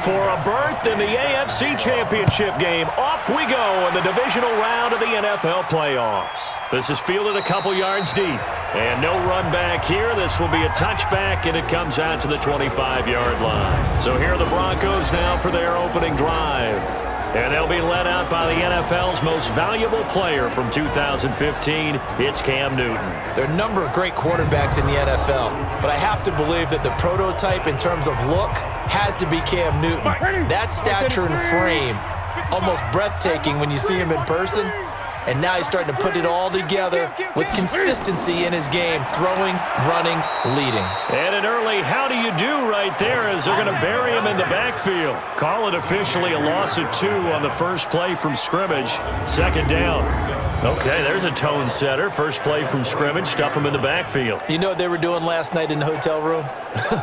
For a berth in the AFC Championship game, off we go in the divisional round of the NFL playoffs. This is fielded a couple yards deep. And no run back here. This will be a touchback, and it comes out to the 25-yard line. So here are the Broncos now for their opening drive. And they'll be led out by the NFL's most valuable player from 2015. It's Cam Newton. There are a number of great quarterbacks in the NFL, but I have to believe that the prototype in terms of look has to be Cam Newton. That stature and frame, almost breathtaking when you see him in person. And now he's starting to put it all together with consistency in his game, throwing, running, leading. And an early how do you do right there as they're going to bury him in the backfield. Call it officially a loss of 2 on the first play from scrimmage. Second down. Okay, there's a tone setter. First play from scrimmage, stuff him in the backfield. You know what they were doing last night in the hotel room?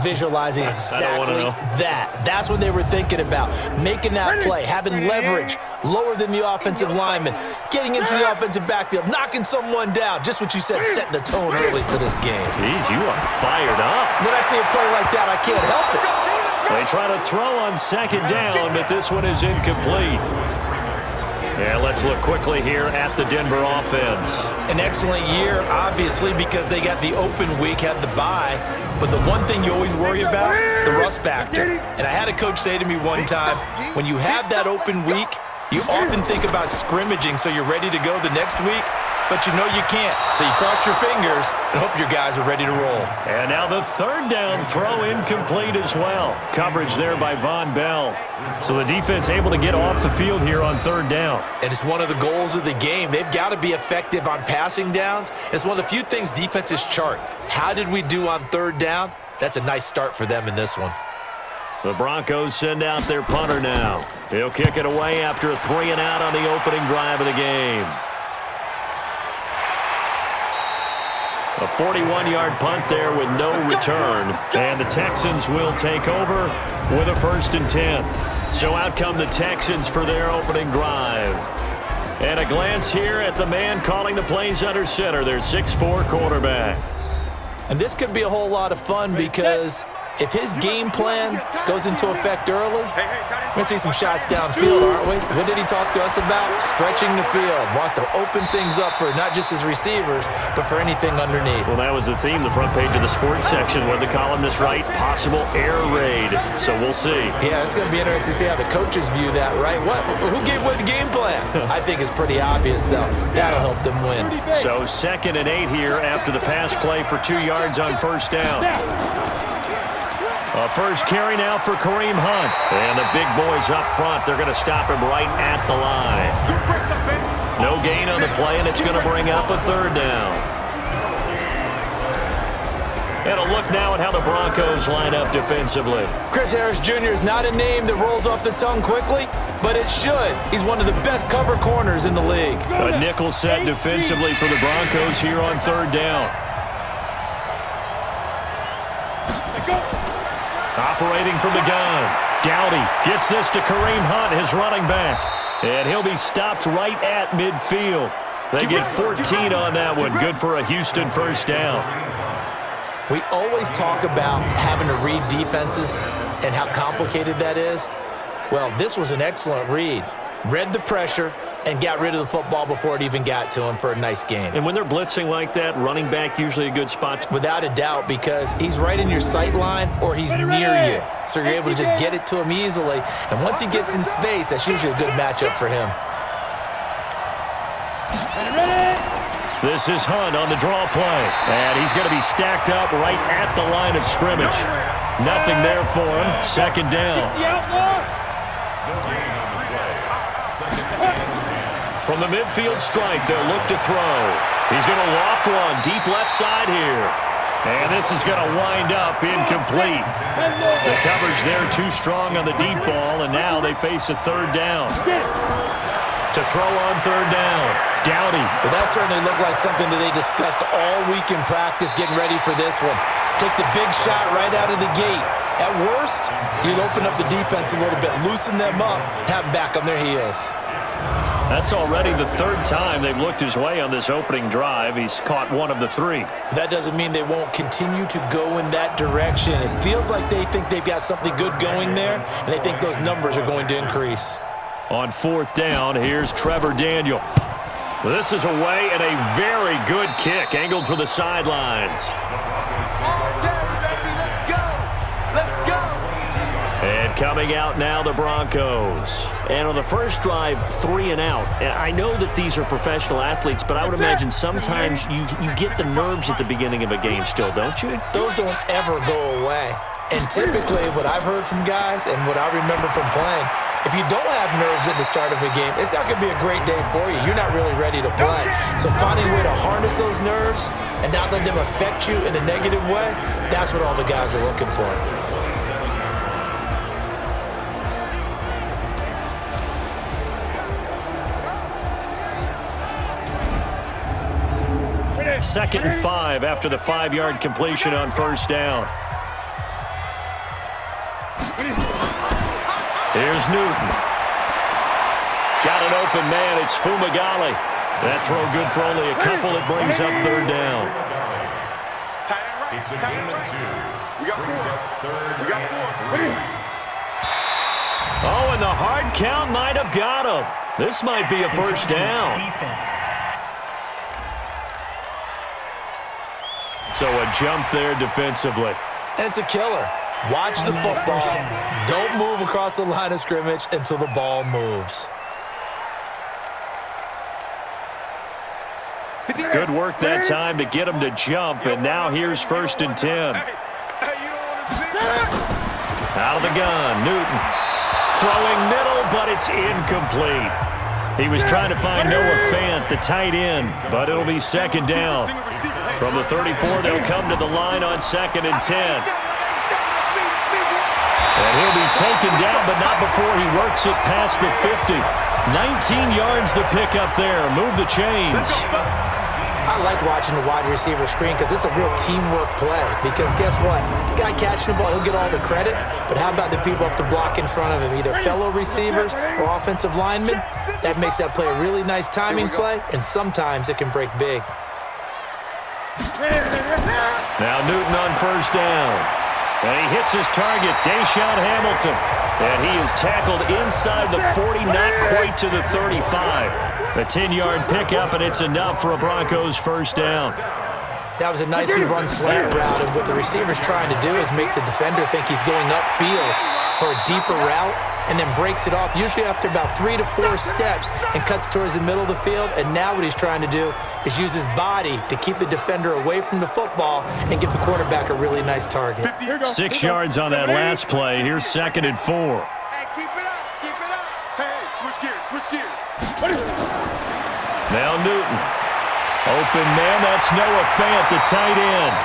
Visualizing exactly that. That's what they were thinking about. Making that play, having leverage, lower than the offensive lineman, getting into the offensive backfield, knocking someone down. Just what you said, setting the tone early for this game. Jeez, you are fired up. When I see a play like that, I can't help it. They try to throw on second down, but this one is incomplete. And let's look quickly here at the Denver offense. An excellent year, obviously, because they got the open week, had the bye. But the one thing you always worry about, the rust factor. And I had a coach say to me one time, when you have that open week, you often think about scrimmaging so you're ready to go the next week, but you know you can't. So you cross your fingers and hope your guys are ready to roll. And now the third down throw incomplete as well. Coverage there by Von Bell. So the defense able to get off the field here on third down. And it's one of the goals of the game. They've got to be effective on passing downs. It's one of the few things defenses chart. How did we do on third down? That's a nice start for them in this one. The Broncos send out their punter now. He'll kick it away after a 3 and out on the opening drive of the game. A 41-yard punt there with no return. And the Texans will take over with a 1st and 10. So out come the Texans for their opening drive. And a glance here at the man calling the plays under center, their 6'4" quarterback. And this could be a whole lot of fun because if his game plan goes into effect early, we're going to see some shots downfield, aren't we? What did he talk to us about? Stretching the field. Wants to open things up for not just his receivers, but for anything underneath. Well, that was the theme, the front page of the sports section. What did the columnist write? Possible air raid. So we'll see. Yeah, it's going to be interesting to see how the coaches view that, right? Who gave away the game plan? I think it's pretty obvious, though. That'll help them win. So 2nd and 8 here after the pass play for 2 yards on first down. A first carry now for Kareem Hunt. And the big boys up front, they're going to stop him right at the line. No gain on the play, and it's going to bring up a 3rd down. And a look now at how the Broncos line up defensively. Chris Harris Jr. is not a name that rolls off the tongue quickly, but it should. He's one of the best cover corners in the league. A nickel set defensively for the Broncos here on 3rd down. Operating from the gun. Dowdy gets this to Kareem Hunt, his running back. And he'll be stopped right at midfield. They get 14 on that one. Good for a Houston 1st down. We always talk about having to read defenses and how complicated that is. Well, this was an excellent read. Read the pressure and got rid of the football before it even got to him for a nice game. And when they're blitzing like that, running back usually a good spot. Without a doubt, because he's right in your sight line or he's near you. So you're able to just get it to him easily. And once he gets in space, that's usually a good matchup for him. This is Hunt on the draw play. And he's going to be stacked up right at the line of scrimmage. Nothing there for him. 2nd down. From the midfield strike, they'll look to throw. He's going to loft one deep left side here. And this is going to wind up incomplete. The coverage there too strong on the deep ball, and now they face a 3rd down. To throw on 3rd down, Dowdy. Well, that certainly looked like something that they discussed all week in practice, getting ready for this one. Take the big shot right out of the gate. At worst, you'll open up the defense a little bit, loosen them up, have them back on their heels. That's already the third time they've looked his way on this opening drive. He's caught one of the three. That doesn't mean they won't continue to go in that direction. It feels like they think they've got something good going there, and they think those numbers are going to increase. On fourth down, here's Trevor Daniel. This is away and a very good kick, angled for the sidelines. And coming out now, the Broncos. And on the first drive, 3 and out. And I know that these are professional athletes, but I would imagine sometimes you get the nerves at the beginning of a game still, don't you? Those don't ever go away. And typically, what I've heard from guys and what I remember from playing, if you don't have nerves at the start of a game, it's not going to be a great day for you. You're not really ready to play. So finding a way to harness those nerves and not let them affect you in a negative way, that's what all the guys are looking for. Second and 5 after the 5-yard completion on first down. Here's Newton. Got an open man. It's Fumagalli. That throw good for only a couple. It brings up third down. It's a game of 2. We got 4. We got 4. Oh, and the hard count might have got him. This might be a first down. So a jump there defensively. And it's a killer. Watch the football. Don't move across the line of scrimmage until the ball moves. Good work that time to get him to jump, and now here's first and 10. Out of the gun, Newton. Throwing middle, but it's incomplete. He was trying to find Noah Fant, the tight end, but it'll be second down. From the 34, they'll come to the line on second and 10. And he'll be taken down, but not before he works it past the 50. 19 yards the pickup there. Move the chains. I like watching the wide receiver screen because it's a real teamwork play. Because guess what? The guy catching the ball, he'll get all the credit. But how about the people up to block in front of him, either fellow receivers or offensive linemen? That makes that play a really nice timing play, and sometimes it can break big. Now Newton on first down. And he hits his target, Deshaun Hamilton. And he is tackled inside the 40, not quite to the 35. A 10-yard pickup, and it's enough for a Broncos first down. That was a nicely run slant route, and what the receiver's trying to do is make the defender think he's going upfield for a deeper route, and then breaks it off, usually after about 3 to 4 steps, and cuts towards the middle of the field. And now what he's trying to do is use his body to keep the defender away from the football and give the quarterback a really nice target. 6 yards on that last play. Here's second and 4. Hey, keep it up, keep it up. Hey, switch gears, switch gears. Now Newton. Open man, that's Noah Fant, the tight end.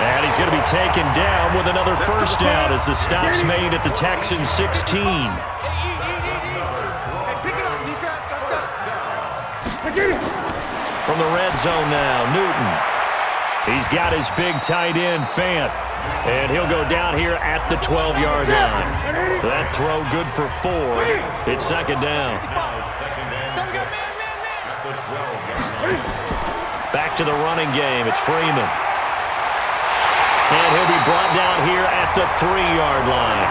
And he's going to be taken down with another first down as the stop's made at the Texans 16. Hey, pick it up, defense. Let's go. From the red zone now, Newton. He's got his big tight end, Fant. And he'll go down here at the 12-yard line. That throw good for 4. It's second down. Back to the running game. It's Freeman. And he'll be brought down here at the 3-yard line.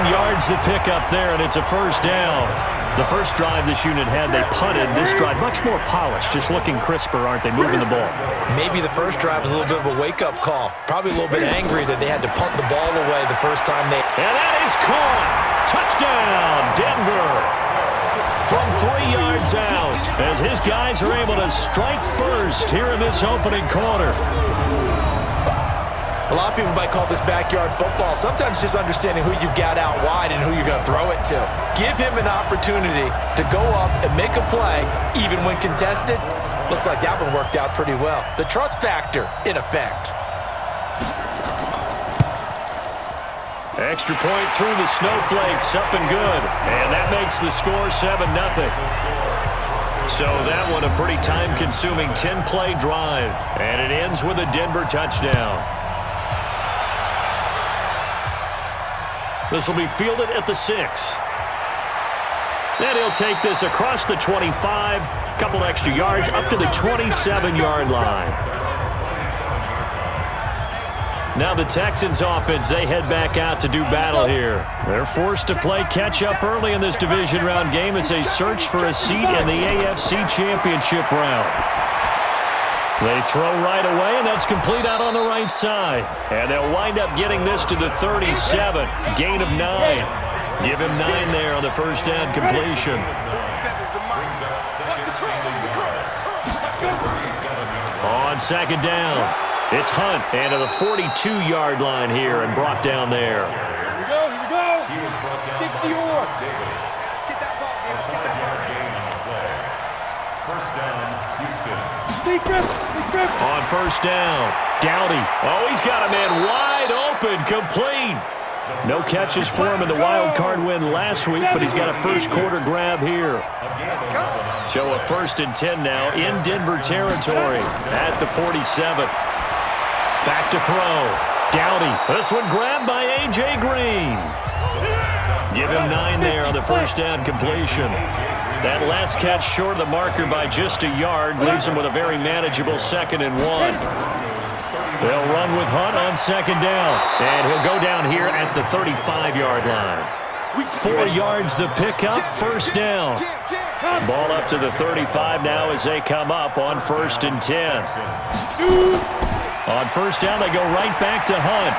9 yards to pick up there, and it's a first down. The first drive this unit had, they punted. This drive, much more polished, just looking crisper, aren't they, moving the ball? Maybe the first drive was a little bit of a wake-up call. Probably a little bit angry that they had to punt the ball away the first time they... And that is caught. Touchdown, Denver. From 3 yards out, as his guys are able to strike first here in this opening quarter. A lot of people might call this backyard football. Sometimes just understanding who you've got out wide and who you're going to throw it to. Give him an opportunity to go up and make a play, even when contested. Looks like that one worked out pretty well. The trust factor, in effect. Extra point through the snowflakes, up and good. And that makes the score 7-0. So that one a pretty time-consuming 10-play drive. And it ends with a Denver touchdown. This will be fielded at the 6. And he'll take this across the 25, a couple extra yards up to the 27-yard line. Now the Texans offense, they head back out to do battle here. They're forced to play catch-up early in this division round game as they search for a seat in the AFC Championship round. They throw right away, and that's complete out on the right side. And they'll wind up getting this to the 37, gain of 9. Give him 9 there on the first down completion. On second down, it's Hunt, and to the 42-yard line here and brought down there. Here we go. 60 or. Let's get that ball, man. Let's get that ball. First down, Houston. On first down, Dowdy. Oh, he's got a man wide open, complete. No catches for him in the wild card win last week, but he's got a first quarter grab here. So a 1st and 10 now in Denver territory at the 47. Back to throw. Dowdy. This one grabbed by A.J. Green. Give him 9 there on the first down completion. That last catch short of the marker by just a yard leaves him with a very manageable 2nd and 1. They'll run with Hunt on second down. And he'll go down here at the 35-yard line. 4 yards the pickup, first down. Ball up to the 35 now as they come up on 1st and 10. On first down, they go right back to Hunt.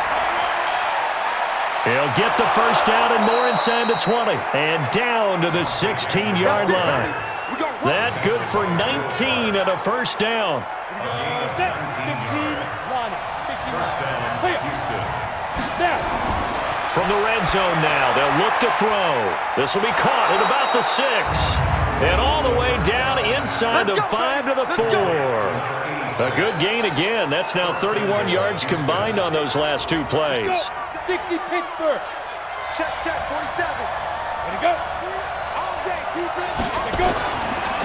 He'll get the first down and more inside the 20. And down to the 16-yard line. That good for 19 and a first down. From the red zone now, they'll look to throw. This will be caught at about the 6. And all the way down inside the 5 to the 4. A good gain again. That's now 31 yards combined on those last 2 plays. 60 Pittsburgh. Check, 47. Ready to go. All day, defense. Ready to go.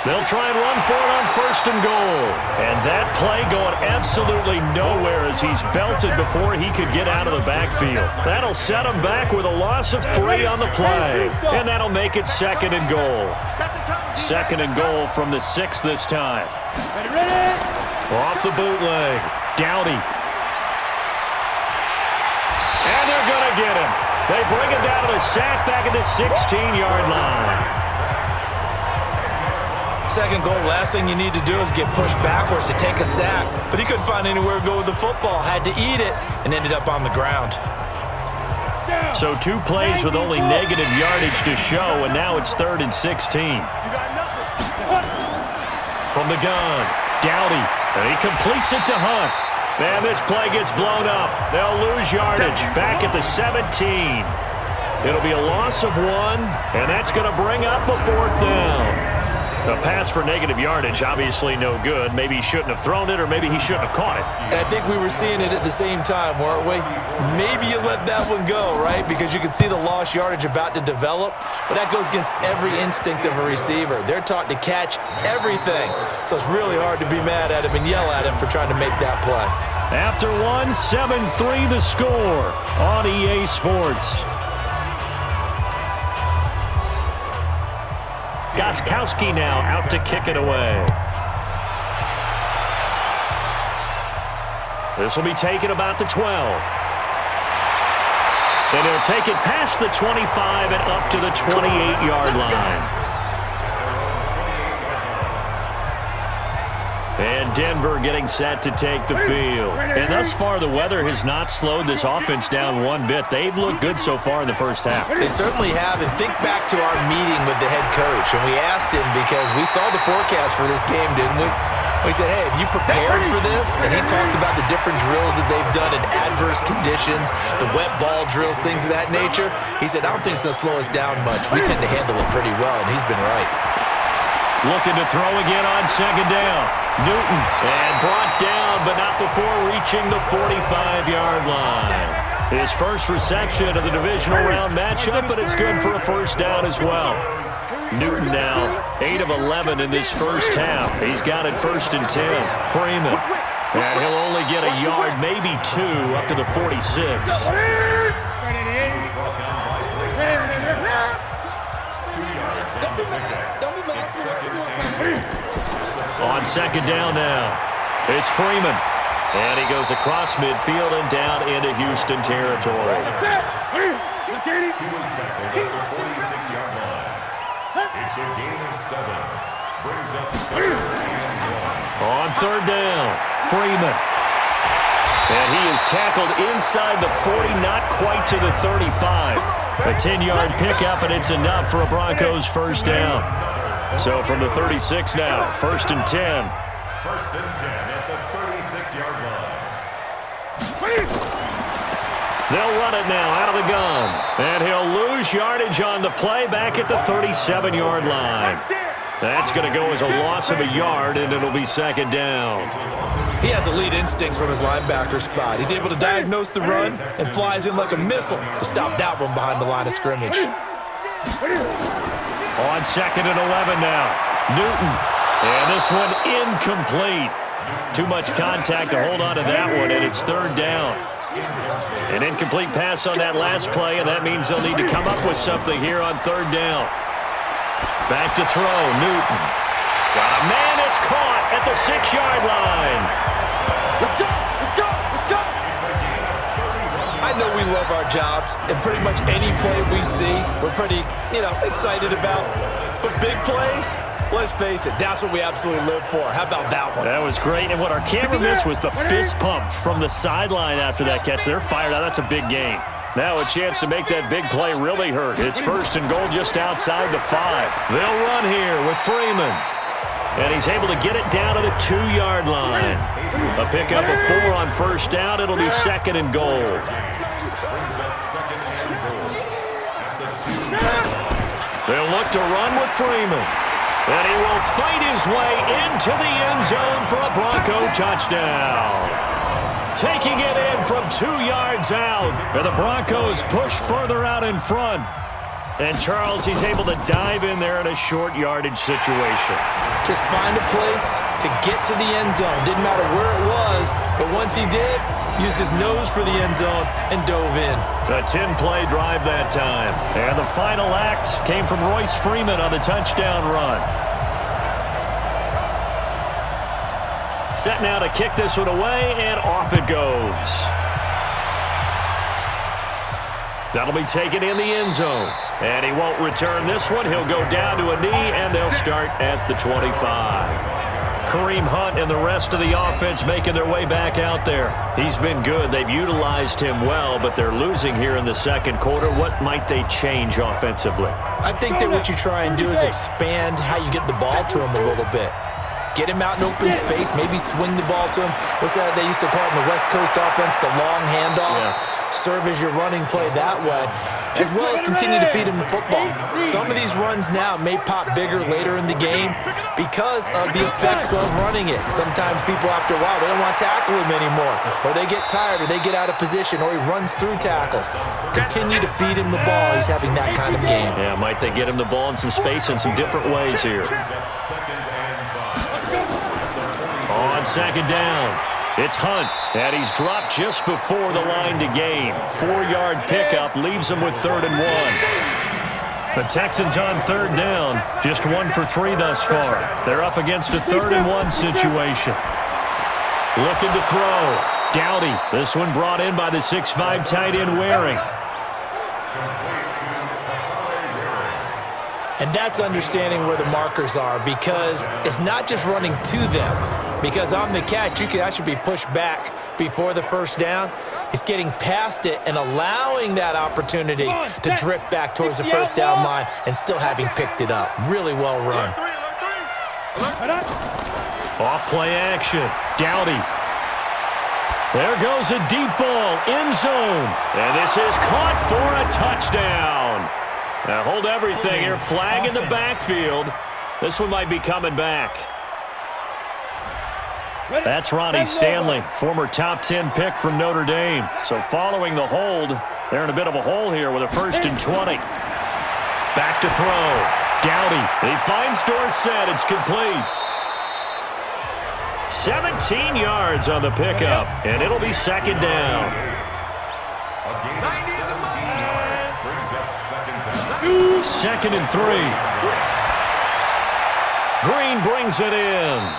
They'll try and run for it on 1st and goal. And that play going absolutely nowhere as he's belted before he could get out of the backfield. That'll set him back with a loss of 3 on the play. And that'll make it 2nd and goal. 2nd and goal from the 6 this time. Ready. Off the bootleg. Dowdy. And they're going to get him. They bring him down to the sack back at the 16-yard line. 2nd goal, last thing you need to do is get pushed backwards to take a sack. But he couldn't find anywhere to go with the football. Had to eat it and ended up on the ground. So 2 plays with only negative yardage to show, and now it's 3rd and 16. From the gun, Dowdy. And he completes it to Hunt. And this play gets blown up. They'll lose yardage back at the 17. It'll be a loss of 1, and that's going to bring up a 4th down. A pass for negative yardage, obviously no good. Maybe he shouldn't have thrown it, or maybe he shouldn't have caught it. And I think we were seeing it at the same time, weren't we? Maybe you let that one go, right? Because you can see the lost yardage about to develop, but that goes against every instinct of a receiver. They're taught to catch everything. So it's really hard to be mad at him and yell at him for trying to make that play. After 1, 7-3 the score on EA Sports. Gostkowski now out to kick it away. This will be taken about the 12. And he'll take it past the 25 and up to the 28-yard line. And Denver getting set to take the field. And thus far, the weather has not slowed this offense down one bit. They've looked good so far in the first half. They certainly have. And think back to our meeting with the head coach. And we asked him because we saw the forecast for this game, didn't we? We said, hey, have you prepared for this? And he talked about the different drills that they've done in adverse conditions, the wet ball drills, things of that nature. He said, I don't think it's going to slow us down much. We tend to handle it pretty well, and he's been right. Looking to throw again on second down. Newton, and brought down, but not before reaching the 45-yard line. His first reception of the divisional round matchup, but it's good for a first down as well. Newton now 8 of 11 in this first half. He's got it 1st and 10. Freeman. And he'll only get a yard, maybe 2, up to the 46. On second down now, it's Freeman. And he goes across midfield and down into Houston territory. He was tackled at the 46-yard line. It's a gain of 7. Brings up 3rd and 1. On third down, Freeman. And he is tackled inside the 40, not quite to the 35. A 10-yard pickup, and it's enough for a Broncos first down. So from the 36 now, 1st and 10. 1st and 10 at the 36-yard line. They'll run it now out of the gun. And he'll lose yardage on the play back at the 37-yard line. That's going to go as a loss of a yard, and it'll be second down. He has elite instincts from his linebacker spot. He's able to diagnose the run and flies in like a missile to stop that one behind the line of scrimmage. On 2nd and 11 now, Newton. And this one incomplete. Too much contact to hold on to that one, and it's 3rd down. An incomplete pass on that last play, and that means they'll need to come up with something here on 3rd down. Back to throw, Newton. Got a man, it's caught at the 6-yard line. Let's go! Let's go! Let's go! I know we love our jobs, and pretty much any play we see, we're pretty, excited about. But big plays, let's face it, that's what we absolutely live for. How about that one? That was great, and what our camera missed was the fist pump from the sideline after that catch. They're fired out. That's a big gain. Now a chance to make that big play really hurt. It's 1st and goal just outside the 5. They'll run here with Freeman. And he's able to get it down to the 2-yard line. A pickup of 4 on 1st down. It'll be 2nd and goal. They'll look to run with Freeman. And he will fight his way into the end zone for a Bronco touchdown. Taking it in from 2 yards out. And the Broncos push further out in front. And Charles, he's able to dive in there in a short yardage situation. Just find a place to get to the end zone. Didn't matter where it was, but once he did, used his nose for the end zone and dove in. A 10-play drive that time. And the final act came from Royce Freeman on the touchdown run. Set now to kick this one away, and off it goes. That'll be taken in the end zone. And he won't return this one. He'll go down to a knee, and they'll start at the 25. Kareem Hunt and the rest of the offense making their way back out there. He's been good. They've utilized him well, but they're losing here in the second quarter. What might they change offensively? I think that what you try and do is expand how you get the ball to him a little bit. Get him out in open space, maybe swing the ball to him. What's that they used to call it in the West Coast offense, the long handoff? Yeah. Serve as your running play that way, as well as continue to feed him the football. Some of these runs now may pop bigger later in the game because of the effects of running it. Sometimes people, after a while, they don't want to tackle him anymore, or they get tired, or they get out of position, or he runs through tackles. Continue to feed him the ball. He's having that kind of game. Yeah, might they get him the ball in some space in some different ways here. On second down, it's Hunt, and he's dropped just before the line to gain. 4-yard pickup leaves him with 3rd and 1. The Texans on 3rd down, just 1 for 3 thus far. They're up against a 3rd and 1 situation. Looking to throw. Dowdy, this one brought in by the 6'5" tight end Waring. And that's understanding where the markers are, because it's not just running to them. Because on the catch, you could actually be pushed back before the first down. It's getting past it and allowing that opportunity to drift back towards the first down line and still having picked it up. Really well run. Off play action. Dowdy. There goes a deep ball, end zone. And this is caught for a touchdown. Now hold everything here. Flag in the backfield. This one might be coming back. That's Ronnie Stanley, former top 10 pick from Notre Dame. So following the hold, they're in a bit of a hole here with a 1st and 20. Back to throw. Dowdy. He finds Dorsett. It's complete. 17 yards on the pickup, and it'll be second down. Second and 3. Green brings it in.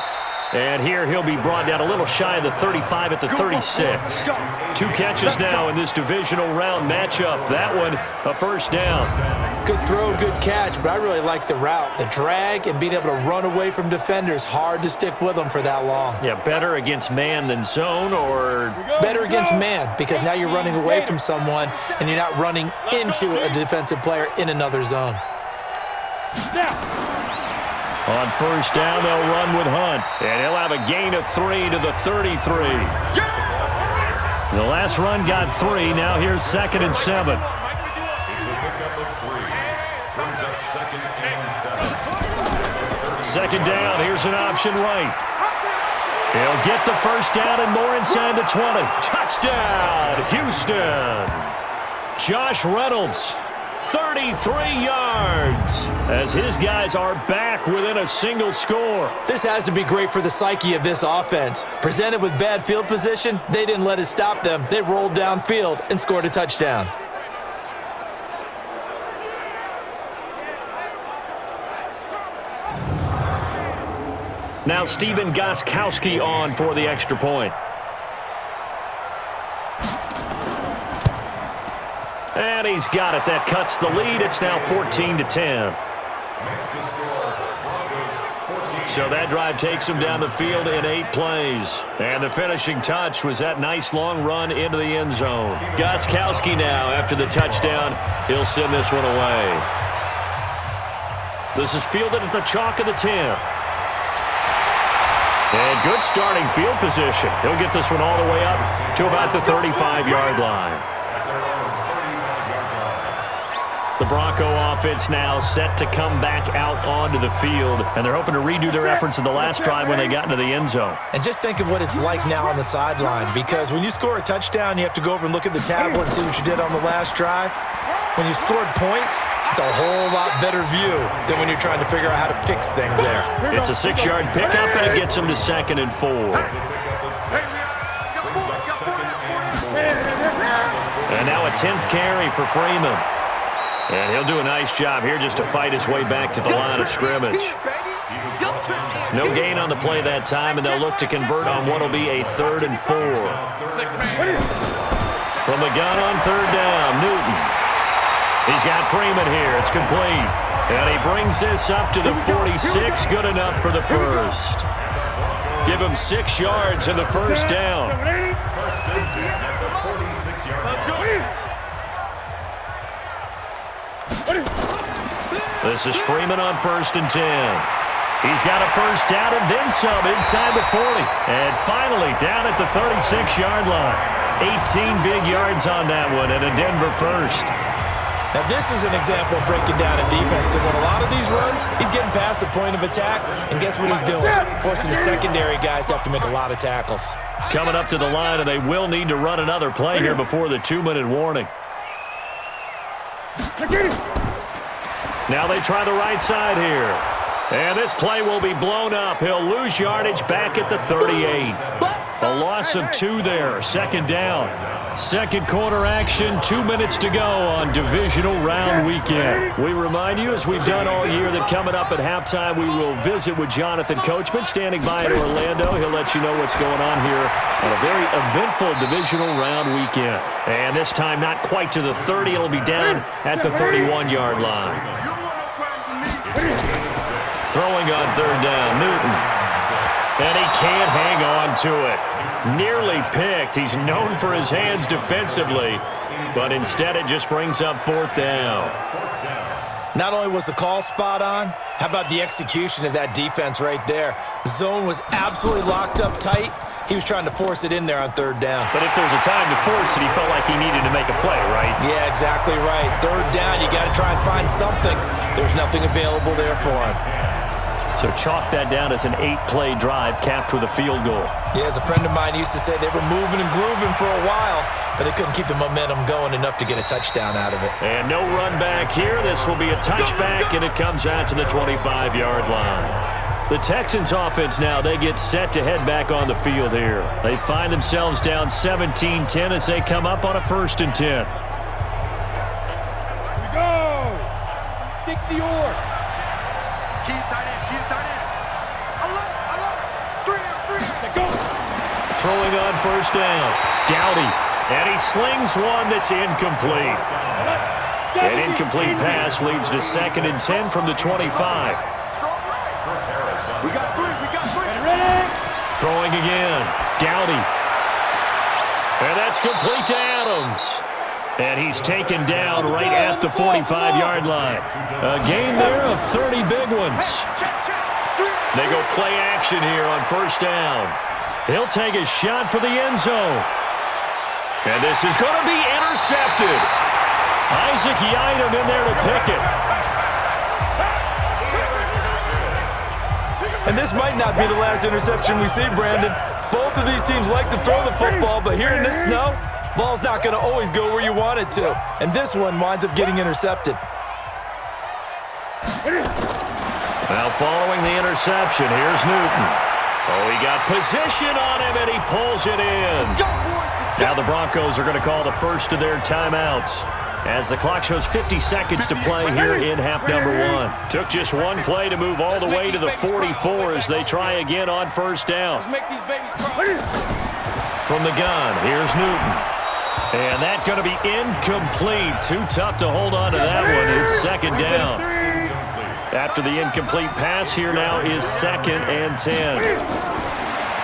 And here he'll be brought down a little shy of the 35 at the 36. 2 catches now in this divisional round matchup. That one, a first down. Good throw, good catch, but I really like the route. The drag and being able to run away from defenders, hard to stick with them for that long. Yeah, better against man than zone, or? Better against man, because now you're running away from someone and you're not running into a defensive player in another zone. On first down, they'll run with Hunt, and he'll have a gain of 3 to the 33. The last run got 3. Now here's 2nd and 7. It's a pickup of 3. Brings up 2nd and 7. Second down, here's an option right. He'll get the first down and more inside the 20. Touchdown, Houston. Josh Reynolds, 33 yards, as his guys are back within a single score. This has to be great for the psyche of this offense. Presented with bad field position, they didn't let it stop them. They rolled downfield and scored a touchdown. Now Steven Gostkowski on for the extra point. And he's got it. That cuts the lead. It's now 14-10. So that drive takes him down the field in 8 plays. And the finishing touch was that nice long run into the end zone. Gostkowski now, after the touchdown, he'll send this one away. This is fielded at the chalk of the 10. And good starting field position. He'll get this one all the way up to about the 35-yard line. The Bronco offense now set to come back out onto the field, and they're hoping to redo their efforts in the last drive when they got into the end zone. And just think of what it's like now on the sideline, because when you score a touchdown, you have to go over and look at the tablet and see what you did on the last drive. When you scored points, it's a whole lot better view than when you're trying to figure out how to fix things there. It's a 6-yard pickup, and it gets them to 2nd and 4. And now a 10th carry for Freeman. And he'll do a nice job here just to fight his way back to the line of scrimmage. No gain on the play that time, and they'll look to convert on what will be a 3rd and 4. From the gun on 3rd down, Newton. He's got Freeman here. It's complete. And he brings this up to the 46. Good enough for the first. Give him 6 yards in the first down. This is Freeman on 1st and 10. He's got a first down and then some inside the 40. And finally down at the 36-yard line. 18 big yards on that one and a Denver first. Now, this is an example of breaking down a defense, because on a lot of these runs, he's getting past the point of attack, and guess what he's doing? Forcing the secondary guys to have to make a lot of tackles. Coming up to the line, and they will need to run another play here before the 2-minute warning. Now they try the right side here. And this play will be blown up. He'll lose yardage back at the 38. A loss of 2 there. 2nd down. Second quarter action, 2 minutes to go on Divisional Round Weekend. We remind you, as we've done all year, that coming up at halftime, we will visit with Jonathan Coachman, standing by in Orlando. He'll let you know what's going on here on a very eventful Divisional Round Weekend. And this time, not quite to the 30. It'll be down at the 31-yard line. Throwing on 3rd down, Newton. And he can't hang on to it. Nearly picked. He's known for his hands defensively, but instead it just brings up 4th down. Not only was the call spot on, how about the execution of that defense right there? The zone was absolutely locked up tight. He was trying to force it in there on 3rd down. But if there's a time to force it, he felt like he needed to make a play, right? Yeah, exactly right. 3rd down, you got to try and find something. There's nothing available there for him. So chalk that down as an 8-play drive capped with a field goal. Yeah, as a friend of mine used to say, they were moving and grooving for a while, but they couldn't keep the momentum going enough to get a touchdown out of it. And no run back here. This will be a touchback, and it comes out to the 25-yard line. The Texans offense now, they get set to head back on the field here. They find themselves down 17-10 as they come up on a 1st and 10. Here we go. 60 or. Key tight end, throwing on first down. Dowdy. And he slings one that's incomplete. An incomplete pass leads to 2nd and 10 from the 25. We got three. Throwing again. Dowdy. And that's complete to Adams. And he's taken down right at the 45-yard line. A gain there of 30 big ones. They go play action here on first down. He'll take a shot for the end zone. And this is going to be intercepted. Isaac Yiadom in there to pick it. And this might not be the last interception we see, Brandon. Both of these teams like to throw the football, but here in this snow, ball's not going to always go where you want it to. And this one winds up getting intercepted. Now following the interception, here's Newton. Oh, he got position on him, and he pulls it in. Now the Broncos are going to call the first of their timeouts as the clock shows 50 seconds to play here in half number 1. Took just one play to move all the way to the 44 as they try again on first down. From the gun, here's Newton. And that's going to be incomplete. Too tough to hold on to that one. It's 2nd down. After the incomplete pass, here now is 2nd and 10.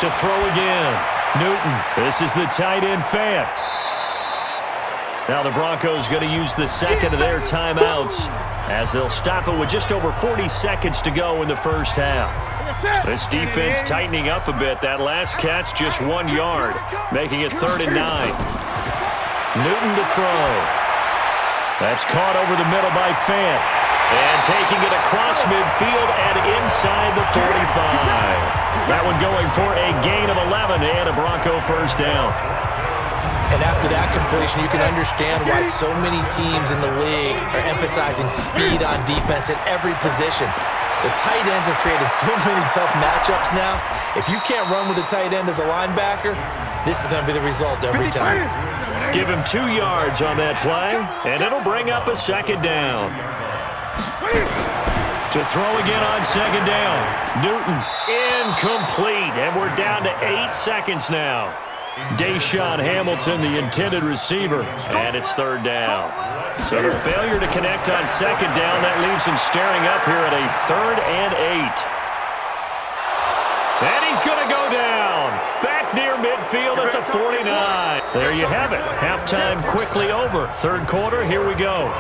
To throw again. Newton, this is the tight end Fant. Now the Broncos going to use the second of their timeouts as they'll stop it with just over 40 seconds to go in the first half. This defense tightening up a bit. That last catch just 1 yard, making it 3rd and 9. Newton to throw. That's caught over the middle by Fant. And taking it across midfield and inside the 45. That one going for a gain of 11 and a Bronco first down. And after that completion, you can understand why so many teams in the league are emphasizing speed on defense at every position. The tight ends have created so many tough matchups now. If you can't run with a tight end as a linebacker, this is going to be the result every time. Give him 2 yards on that play, and it'll bring up a 2nd down. To throw again on 2nd down. Newton, incomplete, and we're down to 8 seconds now. Deshaun Hamilton, the intended receiver, and it's 3rd down. So the failure to connect on 2nd down, that leaves him staring up here at a 3rd and 8. And he's going to go down. Back near midfield at the 49. There you have it. Halftime quickly over. 3rd quarter, here we go.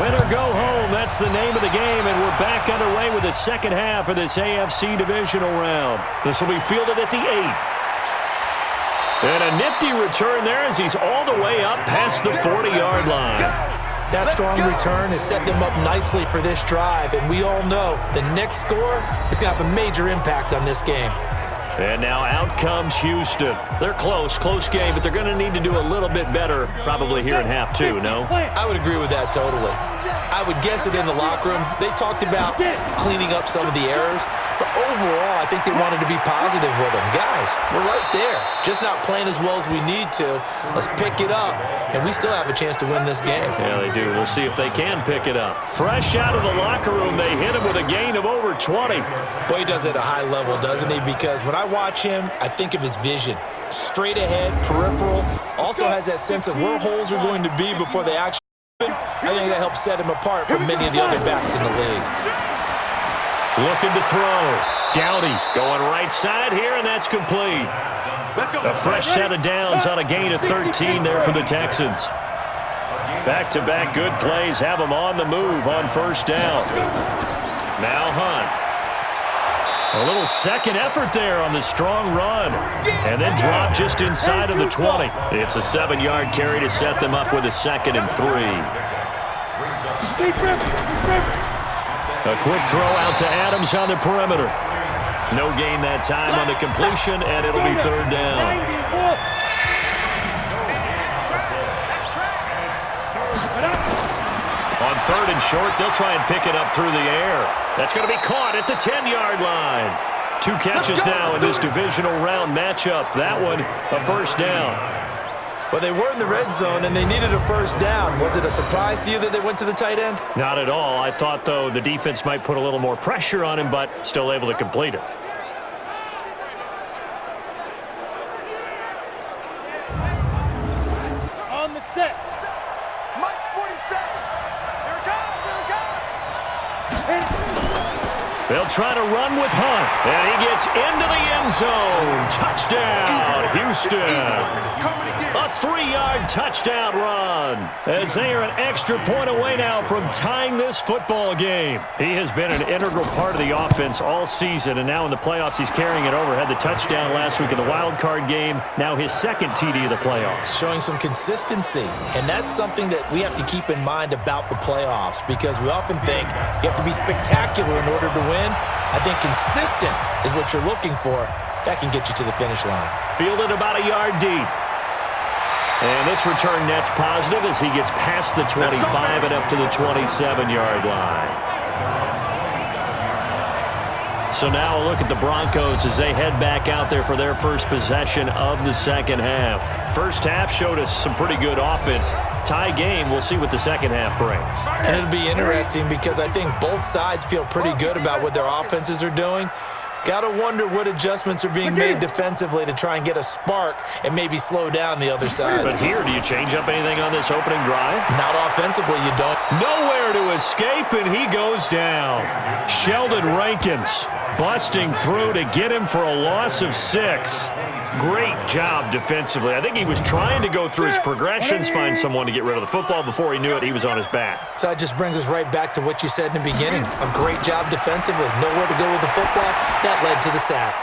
Win or go home, that's the name of the game, and we're back underway with the second half of this AFC Divisional round. This will be fielded at the 8. And a nifty return there as he's all the way up past the 40-yard line. That strong return has set them up nicely for this drive, and we all know the next score is going to have a major impact on this game. And now out comes Houston. They're close game, but they're going to need to do a little bit better probably here in half 2, no? I would agree with that totally. I would guess it in the locker room. They talked about cleaning up some of the errors, but overall, I think they wanted to be positive with them. Guys, we're right there. Just not playing as well as we need to. Let's pick it up, and we still have a chance to win this game. Yeah, they do. We'll see if they can pick it up. Fresh out of the locker room, they hit him with a gain of over 20. Boy, he does it at a high level, doesn't he? Because when I watch him, I think of his vision. Straight ahead, peripheral, also has that sense of where holes are going to be before they actually open. I think that helps set him apart from many of the other backs in the league. Looking to throw. Dowdy going right side here, and that's complete. A fresh set of downs on a gain of 13 there for the Texans. Back-to-back good plays have them on the move on first down. Now Hunt. A little second effort there on the strong run. And then drop just inside of the 20. It's a 7-yard carry to set them up with a 2nd and 3. A quick throw out to Adams on the perimeter. No gain that time on the completion, and it'll be 3rd down. On 3rd and short, they'll try and pick it up through the air. That's going to be caught at the 10-yard line. 2 catches now in this divisional round matchup. That one, a first down. Well, they were in the red zone, and they needed a first down. Was it a surprise to you that they went to the tight end? Not at all. I thought, though, the defense might put a little more pressure on him, but still able to complete it. set. Mike's 47. Here it goes. Here it goes. They'll try to run with Hunt, and he gets into the end zone. Touchdown, Houston. A 3-yard touchdown run, as they are an extra point away now from tying this football game. He has been an integral part of the offense all season, and now in the playoffs he's carrying it over. Had the touchdown last week in the wild card game, now his second TD of the playoffs. Showing some consistency, and that's something that we have to keep in mind about the playoffs, because we often think you have to be spectacular in order to win. I think consistent is what you're looking for. That can get you to the finish line. Fielded about a yard deep. And this return net's positive as he gets past the 25 and up to the 27-yard line. So now a look at the Broncos as they head back out there for their first possession of the second half. First half showed us some pretty good offense. Tie game, we'll see what the second half brings. And it'll be interesting because I think both sides feel pretty good about what their offenses are doing. Got to wonder what adjustments are being made defensively to try and get a spark and maybe slow down the other side. But here, do you change up anything on this opening drive? Not offensively, you don't. Nowhere to escape, and he goes down. Sheldon Rankins busting through to get him for a loss of 6. Great job defensively. I think he was trying to go through his progressions, find someone to get rid of the football. Before he knew it, he was on his back. So that just brings us right back to what you said in the beginning. A great job defensively. Nowhere to go with the football. That led to the sack.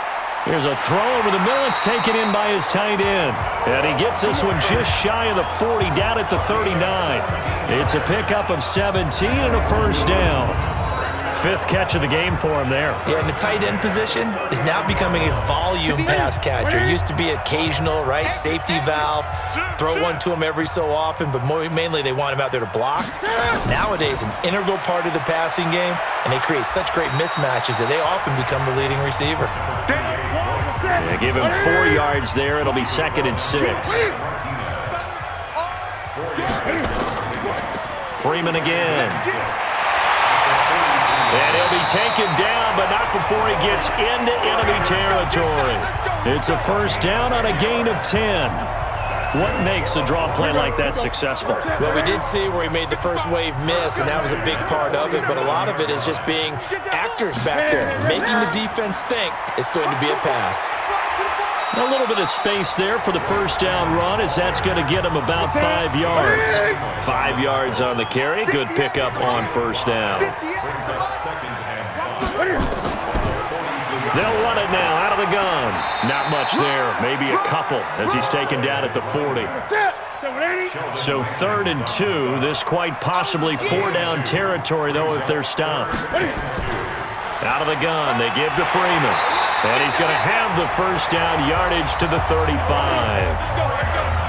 Here's a throw over the middle. It's taken in by his tight end. And he gets this one just shy of the 40, down at the 39. It's a pickup of 17 and a first down. 5th catch of the game for him there. Yeah, and the tight end position is now becoming a volume pass catcher. It used to be occasional, right? Safety valve. Throw one to him every so often, but mainly they want him out there to block. Nowadays, an integral part of the passing game, and they create such great mismatches that they often become the leading receiver. Yeah, give him 4 yards there. It'll be 2nd and 6. Freeman again. And he'll be taken down, but not before he gets into enemy territory. It's a first down on a gain of 10. What makes a draw play like that successful? Well, we did see where he made the first wave miss, and that was a big part of it, but a lot of it is just being actors back there, making the defense think it's going to be a pass. A little bit of space there for the first down run, as that's going to get him about 5 yards. 5 yards on the carry. Good pickup on first down. They'll run it now out of the gun. Not much there, maybe a couple as he's taken down at the 40. So 3rd and 2. This quite possibly 4-down territory, though, if they're stopped. Out of the gun, they give to Freeman. And he's going to have the first down yardage to the 35.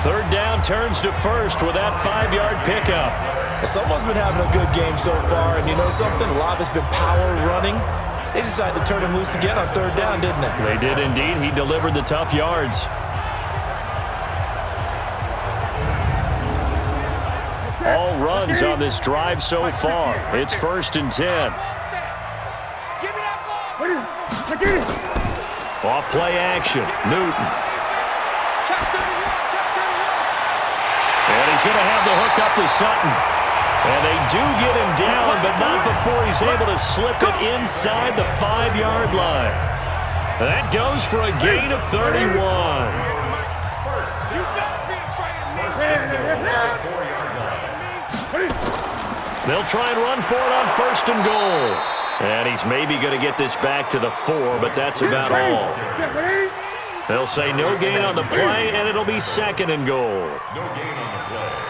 3rd down turns to first with that 5-yard pickup. Well, someone's been having a good game so far, and you know something? A lot of it's been power running. They decided to turn him loose again on 3rd down, didn't they? They did indeed. He delivered the tough yards. All runs on this drive so far. It's 1st and 10. Off play action. Newton. And he's going to have the hook up to Sutton. And they do get him down, but not before he's able to slip it inside the 5-yard line. That goes for a gain of 31. They'll try and run for it on 1st and goal. And he's maybe going to get this back to the 4, but that's about all. They'll say no gain on the play, and it'll be 2nd and goal.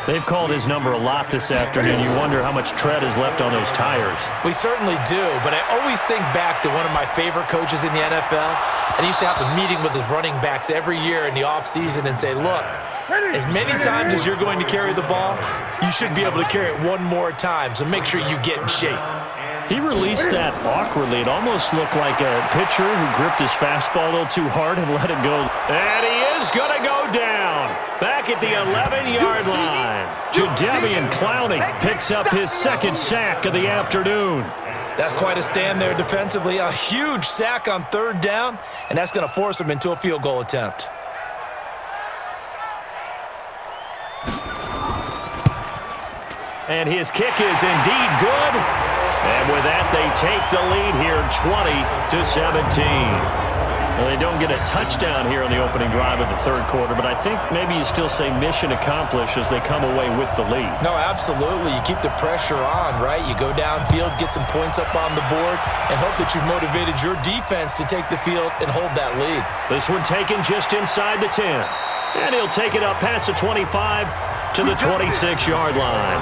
They've called his number a lot this afternoon. You wonder how much tread is left on those tires. We certainly do, but I always think back to one of my favorite coaches in the NFL. And he used to have a meeting with his running backs every year in the offseason and say, look, as many times as you're going to carry the ball, you should be able to carry it one more time, so make sure you get in shape. He released that awkwardly. It almost looked like a pitcher who gripped his fastball a little too hard and let it go. And he is going to go down. Back at the 11-yard line. Jadeveon Clowney picks up his 2nd sack of the afternoon. That's quite a stand there defensively. A huge sack on 3rd down, and that's going to force him into a field goal attempt. And his kick is indeed good. And with that, they take the lead here 20-17. Well, they don't get a touchdown here on the opening drive of the third quarter, but I think maybe you still say mission accomplished as they come away with the lead. No, absolutely. You keep the pressure on, right? You go downfield, get some points up on the board, and hope that you've motivated your defense to take the field and hold that lead. This one taken just inside the 10. And he'll take it up past the 25 to the 26-yard line.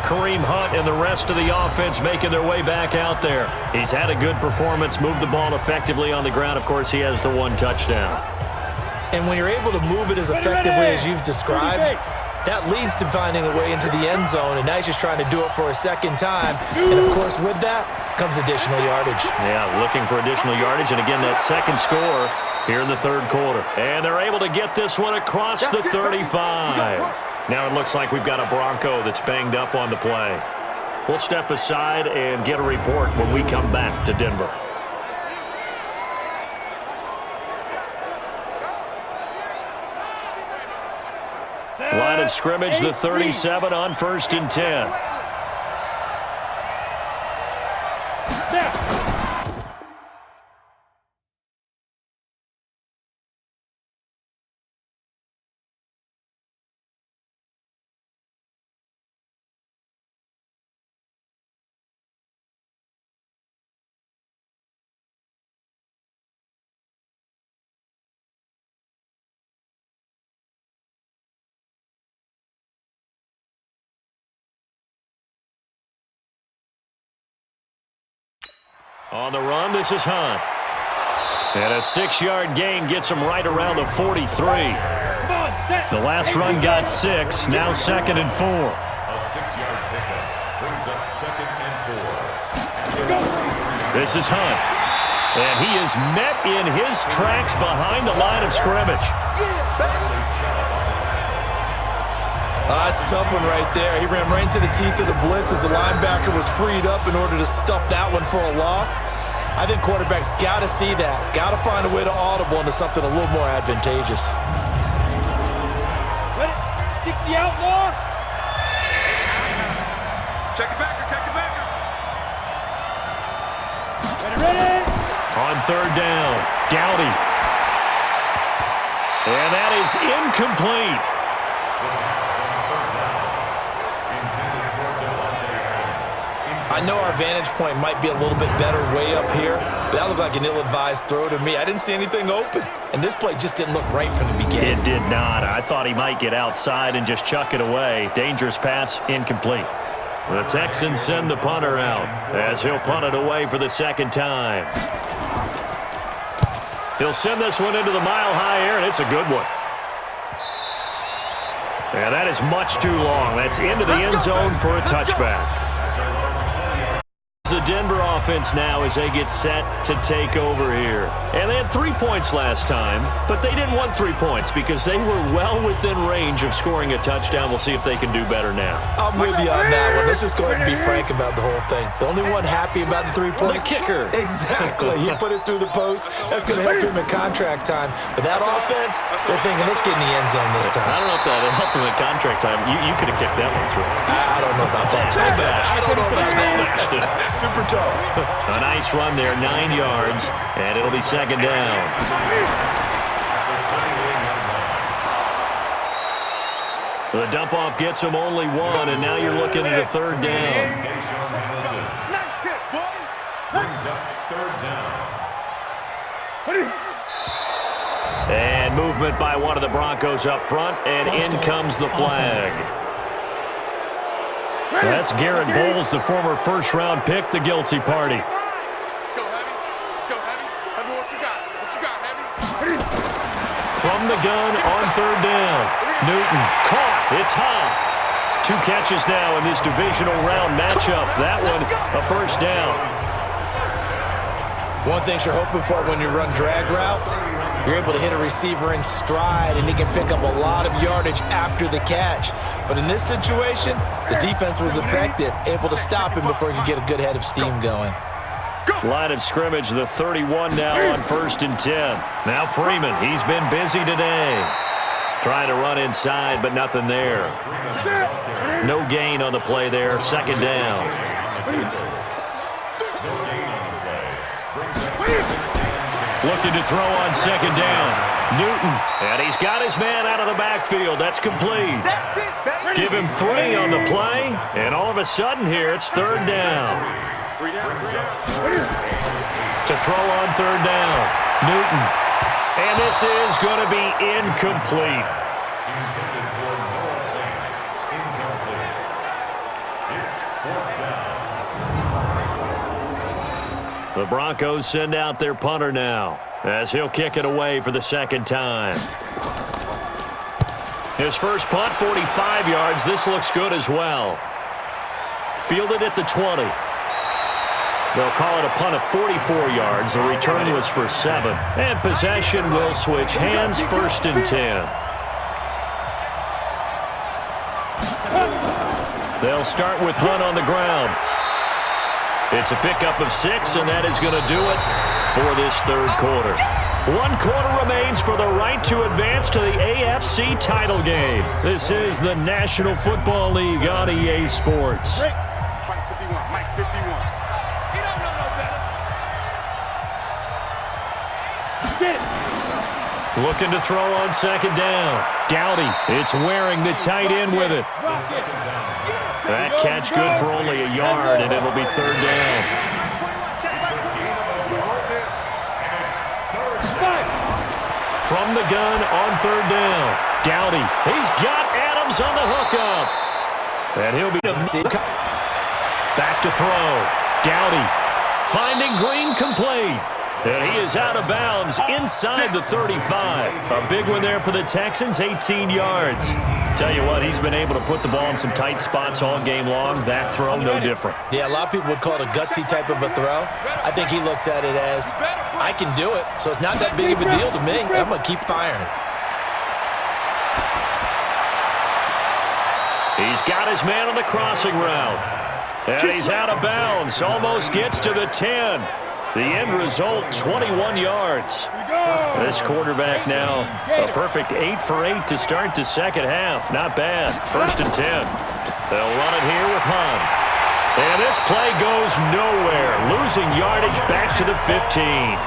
Kareem Hunt and the rest of the offense making their way back out there. He's had a good performance, moved the ball effectively on the ground. Of course, he has the one touchdown. And when you're able to move it as effectively as you've described, that leads to finding a way into the end zone, and now he's just trying to do it for a second time. And, of course, with that comes additional yardage. Yeah, looking for additional yardage, and again, that second score here in the third quarter. And they're able to get this one across the 35. Now it looks like we've got a Bronco that's banged up on the play. We'll step aside and get a report when we come back to Denver. Line of scrimmage, the 37 on 1st and 10. On the run, this is Hunt. And a 6-yard gain gets him right around the 43. The last run got 6, now 2nd and 4. A 6-yard pickup brings up 2nd and 4. This is Hunt. And he is met in his tracks behind the line of scrimmage. That's a tough one right there. He ran right into the teeth of the blitz as the linebacker was freed up in order to stuff that one for a loss. I think quarterbacks got to see that. Got to find a way to audible into something a little more advantageous. 60 out more. Check it back. Ready. On 3rd down, Dowdy. And that is incomplete. I know our vantage point might be a little bit better way up here, but that looked like an ill-advised throw to me. I didn't see anything open, and this play just didn't look right from the beginning. It did not. I thought he might get outside and just chuck it away. Dangerous pass, incomplete. The Texans send the punter out as he'll punt it away for the 2nd time. He'll send this one into the mile-high air, and it's a good one. And that is much too long. That's into the end zone for a touchback. The Denver offense now as they get set to take over here. And they had 3 points last time, but they didn't want 3 points because they were well within range of scoring a touchdown. We'll see if they can do better now. I'm with you on that one. Let's just go ahead and be frank about the whole thing. The only one happy about the 3-point? The kicker. Exactly. He put it through the post. That's going to help him in contract time. But that offense, they're thinking, let's get in the end zone this time. I don't know if that helped him in contract time. You could have kicked that one through. I don't know about that. I don't know about that. Super tough. A nice run there, 9 yards, and it'll be 2nd down. The dump-off gets him only 1, and now you're looking at a 3rd down. Nice hit, boy. Brings up 3rd down. And movement by one of the Broncos up front, and in comes the flag. That's Garrett Bowles, the former first-round pick, the guilty party. Let's go, Heavy. Heavy, what you got? Heavy? From the gun on 3rd down. Newton caught. It's Huff. 2 catches now in this divisional round matchup. That one, a 1st down. One thing you're hoping for when you run drag routes, you're able to hit a receiver in stride, and he can pick up a lot of yardage after the catch. But in this situation, the defense was effective, able to stop him before he could get a good head of steam going. Line of scrimmage, the 31 now on 1st and 10. Now Freeman, he's been busy today. Trying to run inside, but nothing there. No gain on the play there. Second down. Looking to throw on second down. Newton. And he's got his man out of the backfield. That's complete. Give him 3 on the play. And all of a sudden here, it's third down. To throw on third down. Newton. And this is going to be incomplete. Intended for Noah Fant. Incomplete. It's fourth down. The Broncos send out their punter now, as he'll kick it away for the second time. His first punt, 45 yards. This looks good as well. Fielded at the 20. They'll call it a punt of 44 yards. The return was for 7. And possession will switch hands, first and 10. They'll start with Hunt on the ground. It's a pickup of 6, and that is going to do it for this third quarter. 1 quarter remains for the right to advance to the AFC title game. This is the National Football League on EA Sports. Mike 51, Mike 51. He don't know no better. Looking to throw on second down. Dowdy, it's wearing the tight end with it. That catch good for only a yard, and it'll be third down. From the gun on third down. Dowdy, he's got Adams on the hookup. And he'll be back to throw. Dowdy finding Green complete. And he is out of bounds inside the 35. A big one there for the Texans, 18 yards. Tell you what, he's been able to put the ball in some tight spots all game long. That throw, no different. Yeah, a lot of people would call it a gutsy type of a throw. I think he looks at it as, I can do it, so it's not that big of a deal to me. I'm going to keep firing. He's got his man on the crossing route. And he's out of bounds. Almost gets to the 10. The end result, 21 yards. This quarterback now, a perfect 8 for 8 to start the second half. Not bad. First and 10. They'll run it here with Hunt. And this play goes nowhere. Losing yardage back to the 15.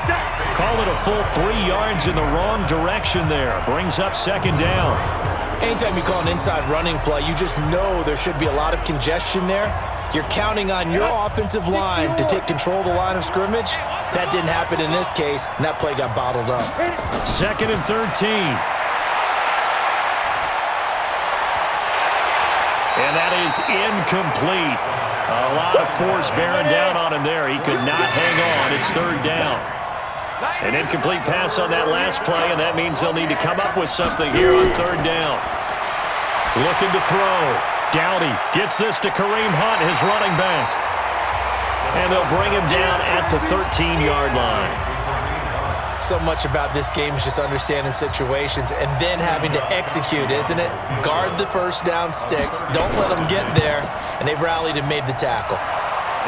Call it a full 3 yards in the wrong direction there. Brings up second down. Anytime you call an inside running play, you just know there should be a lot of congestion there. You're counting on your offensive line to take control of the line of scrimmage. That didn't happen in this case, and that play got bottled up. Second and 13. And that is incomplete. A lot of force bearing down on him there. He could not hang on. It's third down. An incomplete pass on that last play, and that means they'll need to come up with something here on third down. Looking to throw. Dowdy gets this to Kareem Hunt, his running back. And they'll bring him down at the 13-yard line. So much about this game is just understanding situations and then having to execute, isn't it? Guard the first down sticks. Don't let them get there. And they rallied and made the tackle.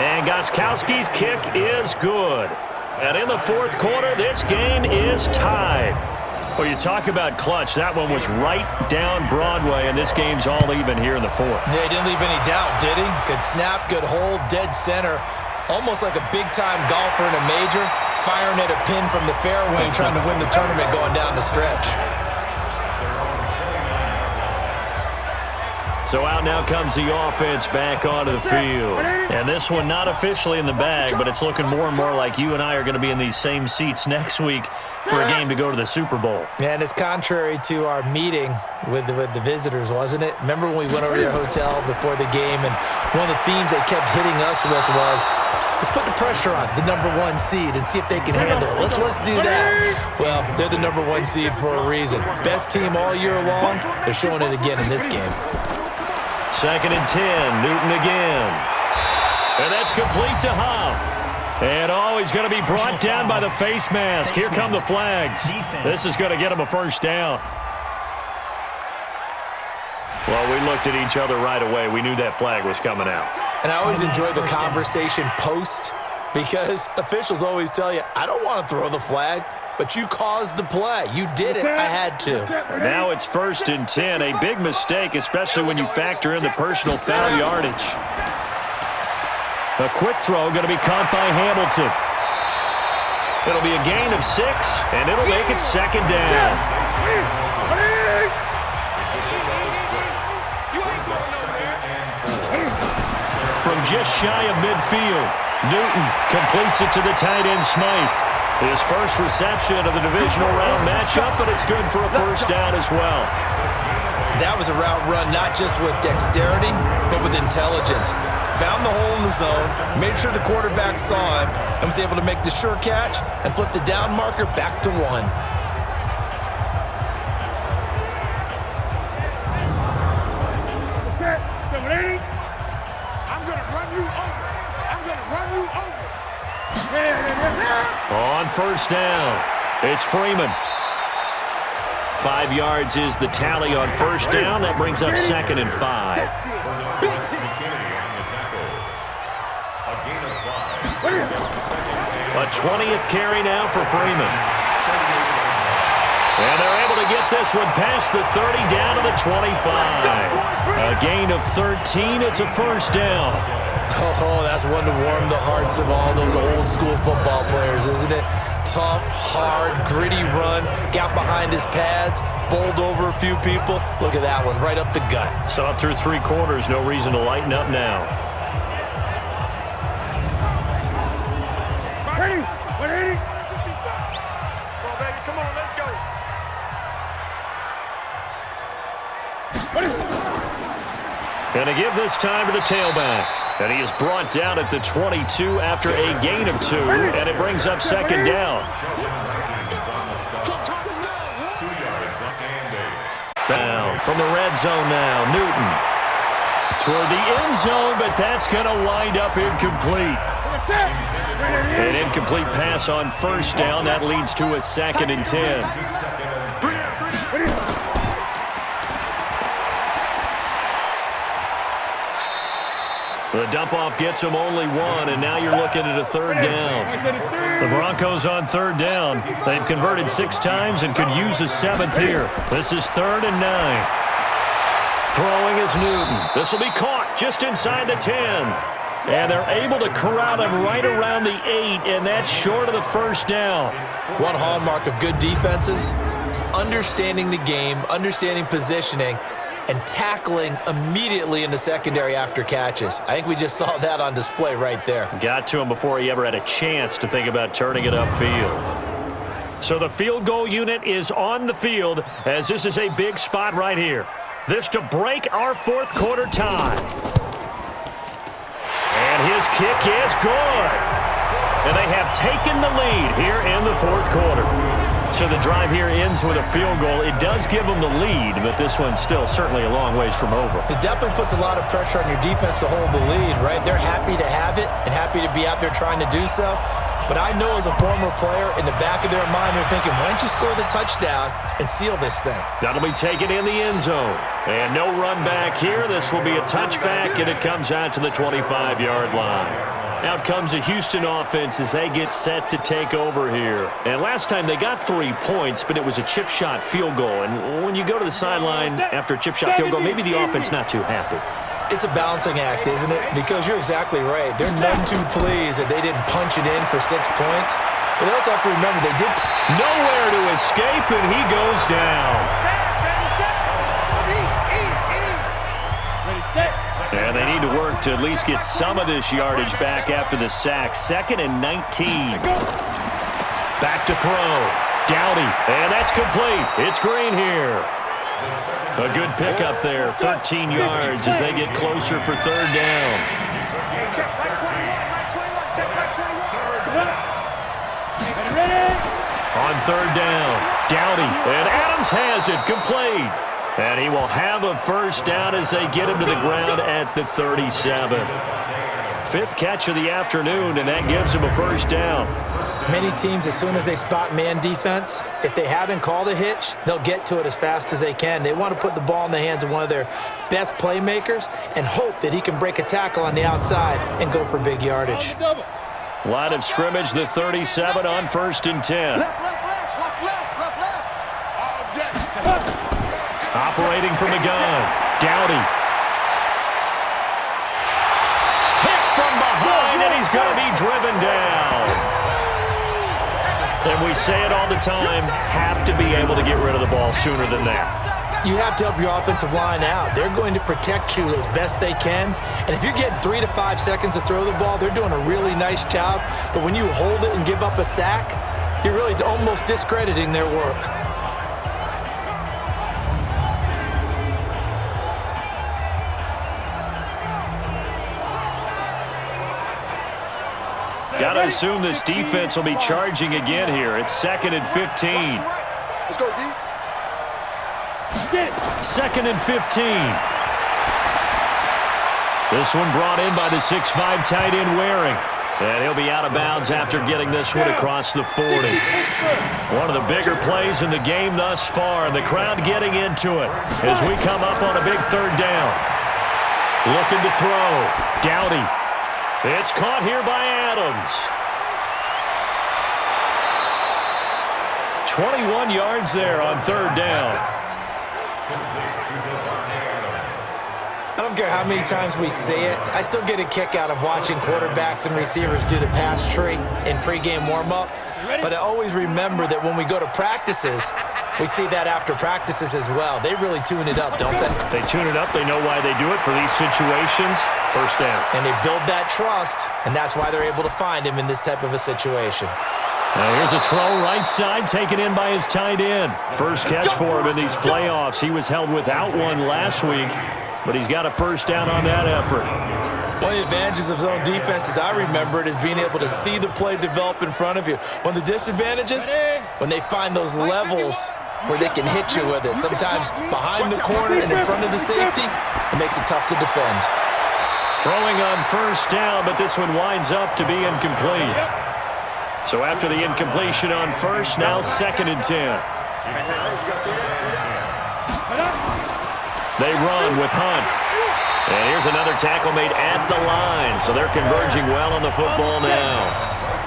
And Gostkowski's kick is good. And in the fourth quarter, this game is tied. Well, you talk about clutch. That one was right down Broadway, and this game's all even here in the fourth. Yeah, he didn't leave any doubt, did he? Good snap, good hold, dead center. Almost like a big-time golfer in a major, firing at a pin from the fairway, trying to win the tournament going down the stretch. So out now comes the offense back onto the field. And this one not officially in the bag, but it's looking more and more like you and I are going to be in these same seats next week for a game to go to the Super Bowl. And it's contrary to our meeting with the visitors, wasn't it? Remember when we went over to your hotel before the game, and one of the themes they kept hitting us with was, let's put the pressure on the number 1 seed and see if they can handle it. Let's do that. Well, they're the number 1 seed for a reason. Best team all year long. They're showing it again in this game. Second and 10, Newton again. And that's complete to Huff. And he's going to be brought down by the face mask. Here come the flags. This is going to get him a first down. Well, we looked at each other right away. We knew that flag was coming out. And I always enjoy the conversation post, because officials always tell you, I don't want to throw the flag. but you caused the play. You did it. I had to. Now it's 1st and 10. A big mistake, especially when you factor in the personal foul yardage. A quick throw going to be caught by Hamilton. It'll be a gain of 6, and it'll make it 2nd down. From just shy of midfield, Newton completes it to the tight end Smythe. His first reception of the divisional round matchup, but it's good for a 1st down as well. That was a route run not just with dexterity, but with intelligence. Found the hole in the zone, made sure the quarterback saw him, and was able to make the sure catch and flip the down marker back to 1. I'm going to run you over. I'm going to run you over. On 1st down, it's Freeman. 5 yards is the tally on 1st down. That brings up 2nd and 5. A 20th carry now for Freeman. And they're able to get this one past the 30 down to the 25. A gain of 13. It's a 1st down. Oh, that's one to warm the hearts of all those old school football players, isn't it? Tough, hard, gritty run, got behind his pads, bowled over a few people. Look at that one, right up the gut. Saw it through 3 quarters, no reason to lighten up now. Come on, let's go. Going to give this time to the tailback. And he is brought down at the 22 after a gain of 2, and it brings up 2nd down. Down from the red zone now, Newton. Toward the end zone, but that's going to wind up incomplete. An incomplete pass on 1st down. That leads to a 2nd and 10. The dump-off gets him only 1, and now you're looking at a 3rd down. The Broncos on 3rd down. They've converted 6 times and could use a 7th here. This is 3rd and 9. Throwing is Newton. This will be caught just inside the 10. And they're able to corral him right around the 8, and that's short of the 1st down. One hallmark of good defenses is understanding the game, understanding positioning, and tackling immediately in the secondary after catches. I think we just saw that on display right there. Got to him before he ever had a chance to think about turning it upfield. So the field goal unit is on the field as this is a big spot right here. This to break our 4th quarter tie. And his kick is good. And they have taken the lead here in the 4th quarter. So the drive here ends with a field goal. It does give them the lead, but this one's still certainly a long ways from over. It definitely puts a lot of pressure on your defense to hold the lead, right? They're happy to have it and happy to be out there trying to do so. But I know as a former player, in the back of their mind, they're thinking, why don't you score the touchdown and seal this thing? That'll be taken in the end zone. And no run back here. This will be a touchback, and it comes out to the 25-yard line. Out comes the Houston offense as they get set to take over here. And last time they got 3 points, but it was a chip shot field goal. And when you go to the sideline after a chip shot field goal, maybe the offense not too happy. It's a balancing act, isn't it? Because you're exactly right. They're none too pleased that they didn't punch it in for 6 points. But they also have to remember they did. Nowhere to escape, and he goes down. And they need to work to at least get some of this yardage back after the sack. 2nd and 19. Back to throw. Dowdy, and that's complete. It's Green here. A good pickup there, 13 yards as they get closer for 3rd down. On 3rd down, Dowdy, and Adams has it, complete. And he will have a 1st down as they get him to the ground at the 37. 5th catch of the afternoon, and that gives him a 1st down. Many teams, as soon as they spot man defense, if they haven't called a hitch, they'll get to it as fast as they can. They want to put the ball in the hands of one of their best playmakers and hope that he can break a tackle on the outside and go for big yardage. Line of scrimmage, the 37 on 1st and 10. Operating from the gun. Dowdy. Hit from behind, and he's going to be driven down. And we say it all the time, have to be able to get rid of the ball sooner than that. You have to help your offensive line out. They're going to protect you as best they can. And if you're getting 3 to 5 seconds to throw the ball, they're doing a really nice job. But when you hold it and give up a sack, you're really almost discrediting their work. Got to assume this defense will be charging again here. It's 2nd and 15. Let's go, D. 2nd and 15. This one brought in by the 6'5" tight end Waring. And he'll be out of bounds after getting this one across the 40. One of the bigger plays in the game thus far, and the crowd getting into it as we come up on a big 3rd down. Looking to throw. Dowdy. It's caught here by Adams. 21 yards there on 3rd down. I don't care how many times we say it, I still get a kick out of watching quarterbacks and receivers do the pass tree in pregame warm-up. But I always remember that when we go to practices, we see that after practices as well. They really tune it up, don't they? They tune it up. They know why they do it for these situations. 1st down. And they build that trust, and that's why they're able to find him in this type of a situation. Now here's a throw right side taken in by his tight end. First catch for him in these playoffs. He was held without one last week, but he's got a 1st down on that effort. One of the advantages of zone defense, as I remember it, is being able to see the play develop in front of you. One of the disadvantages, when they find those levels where they can hit you with it. Sometimes behind the corner and in front of the safety, it makes it tough to defend. Throwing on 1st down, but this one winds up to be incomplete. So after the incompletion on 1st, now 2nd and 10. They run with Hunt. And here's another tackle made at the line, so they're converging well on the football now.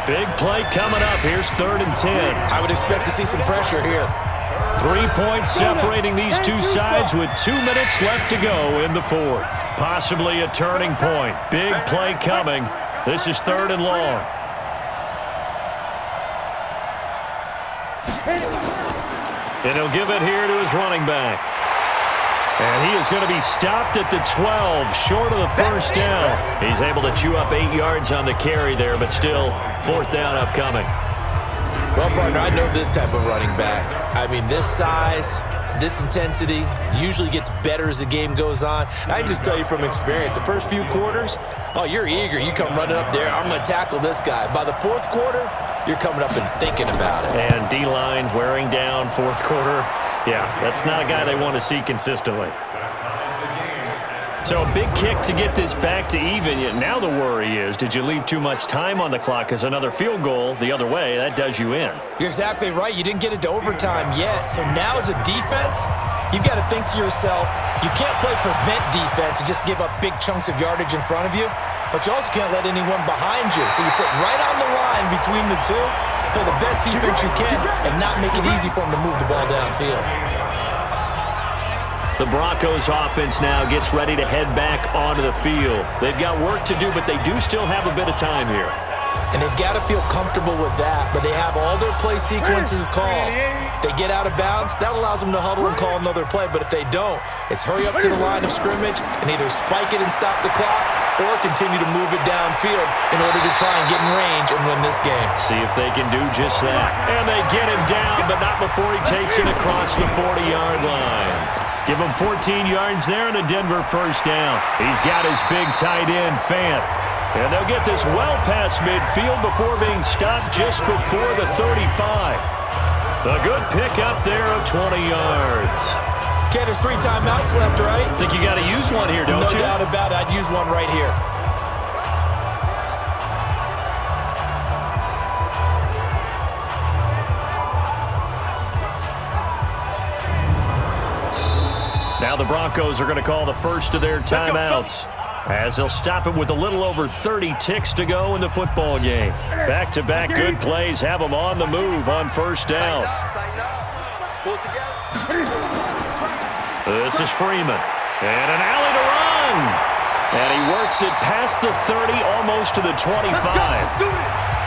Big play coming up. Here's 3rd and 10. I would expect to see some pressure here. 3 points separating these two sides with 2 minutes left to go in the 4th. Possibly a turning point. Big play coming. This is 3rd and long. And he'll give it here to his running back. And he is going to be stopped at the 12, short of the 1st down. He's able to chew up 8 yards on the carry there, but still 4th down upcoming. Well, partner, I know this type of running back. I mean, this size, this intensity usually gets better as the game goes on. And I just tell you from experience, the first few quarters, oh, you're eager. You come running up there, I'm going to tackle this guy. By the 4th quarter, you're coming up and thinking about it. And D-line wearing down 4th quarter. Yeah, that's not a guy they want to see consistently. So a big kick to get this back to even. Now the worry is, did you leave too much time on the clock? Because another field goal the other way, that does you in. You're exactly right. You didn't get it to overtime yet. So now as a defense, you've got to think to yourself, you can't play prevent defense and just give up big chunks of yardage in front of you. But you also can't let anyone behind you. So you sit right on the line between the two, play the best defense you can, and not make it easy for them to move the ball downfield. The Broncos offense now gets ready to head back onto the field. They've got work to do, but they do still have a bit of time here. And they've got to feel comfortable with that, but they have all their play sequences called. If they get out of bounds, that allows them to huddle and call another play. But if they don't, it's hurry up to the line of scrimmage and either spike it and stop the clock or continue to move it downfield in order to try and get in range and win this game. See if they can do just that. And they get him down, but not before he takes it across the 40-yard line. Give him 14 yards there and a Denver 1st down. He's got his big tight end, Fant. And they'll get this well past midfield before being stopped just before the 35. A good pickup there of 20 yards. Okay, there's 3 timeouts left, right? Think you got to use one here, don't you? No doubt about it. I'd use one right here. Now the Broncos are going to call the first of their timeouts, as they'll stop it with a little over 30 ticks to go in the football game. Back-to-back good plays have them on the move on 1st down. This is Freeman. And an alley to run. And he works it past the 30, almost to the 25.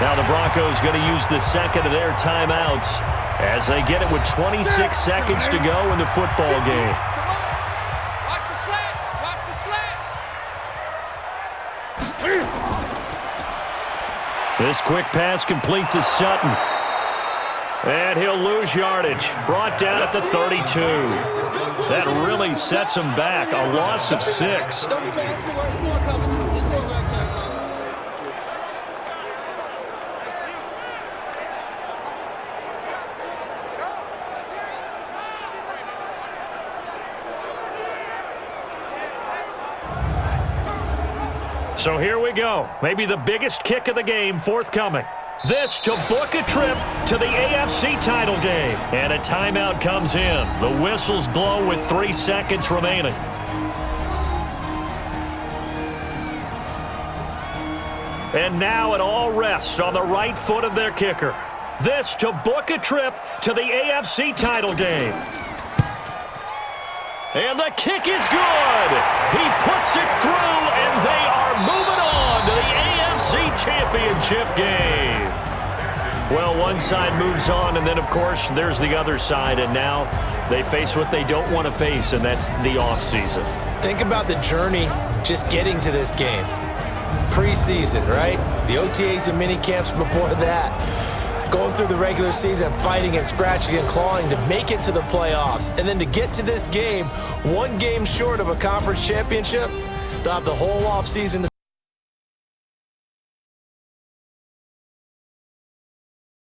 Now the Broncos going to use the second of their timeouts as they get it with 26 seconds to go in the football game. Watch the slant. Watch the slant. This quick pass complete to Sutton. And he'll lose yardage. Brought down at the 32. That really sets him back. A loss of 6. So here we go. Maybe the biggest kick of the game forthcoming. This to book a trip to the AFC title game. And a timeout comes in. The whistles blow with 3 seconds remaining. And now it all rests on the right foot of their kicker. This to book a trip to the AFC title game. And the kick is good. He puts it through, and they are moving on to the AFC Championship game. Well, one side moves on, and then, of course, there's the other side, and now they face what they don't want to face, and that's the offseason. Think about the journey just getting to this game. Preseason, right? The OTAs and mini camps before that. Going through the regular season, fighting and scratching and clawing to make it to the playoffs. And then to get to this game, one game short of a conference championship, they'll have the whole offseason to